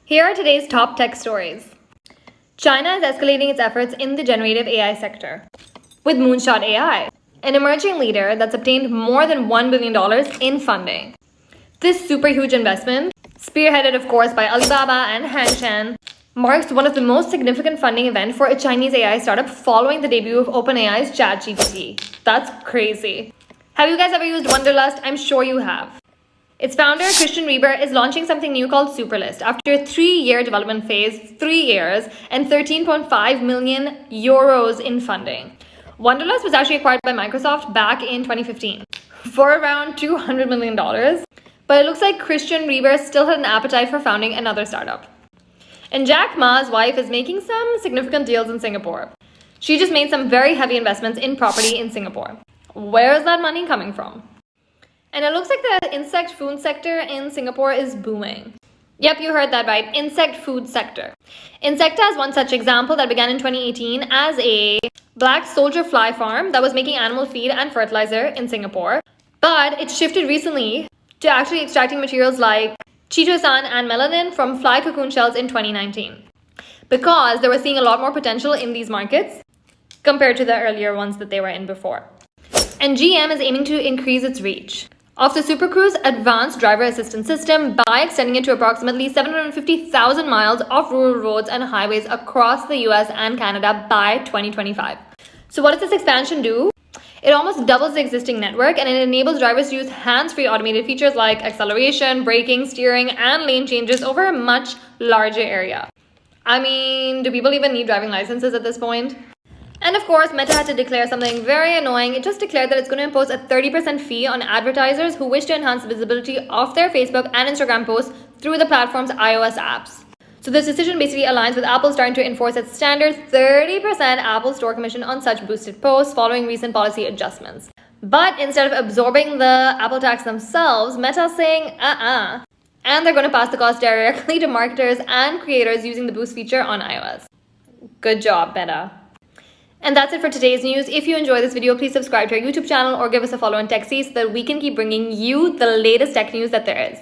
Here are today's top tech stories. China is escalating its efforts in the generative AI sector with Moonshot AI, an emerging leader that's obtained more than $1 billion in funding. This super huge investment, spearheaded of course by Alibaba and Hang Seng, marks one of the most significant funding events for a Chinese AI startup following the debut of OpenAI's ChatGPT. That's crazy. Have you guys ever used Wonderlust? I'm sure you have. Its founder, Christian Reber, is launching something new called Superlist after a 3-year development phase, 3 years, and 13.5 million euros in funding. Wonderlust was actually acquired by Microsoft back in 2015 for around $200 million, but it looks like Christian Reber still had an appetite for founding another startup. And Jack Ma's wife is making some significant deals in Singapore. She just made some very heavy investments in property in Singapore. Where is that money coming from? And it looks like the insect food sector in Singapore is booming. Yep, you heard that right. Insect food sector. Insecta is one such example that began in 2018 as a black soldier fly farm that was making animal feed and fertilizer in Singapore. But it shifted recently to actually extracting materials like chitosan and melanin from fly cocoon shells in 2019. Because they were seeing a lot more potential in these markets compared to the earlier ones that they were in before. And GM is aiming to increase its reach of the Super Cruise advanced driver assistance system by extending it to approximately 750,000 miles of rural roads and highways across the US and Canada by 2025. So what does this expansion do? It almost doubles the existing network and it enables drivers to use hands-free automated features like acceleration, braking, steering, and lane changes over a much larger area. I mean, do people even need driving licenses at this point? And of course, Meta had to declare something very annoying. It just declared that it's going to impose a 30% fee on advertisers who wish to enhance the visibility of their Facebook and Instagram posts through the platform's iOS apps. So this decision basically aligns with Apple starting to enforce its standard 30% Apple Store commission on such boosted posts following recent policy adjustments. But instead of absorbing the Apple tax themselves, Meta's saying, and they're going to pass the cost directly to marketers and creators using the boost feature on iOS. Good job, Meta. And that's it for today's news. If you enjoyed this video, please subscribe to our YouTube channel or give us a follow on Techzi so that we can keep bringing you the latest tech news that there is.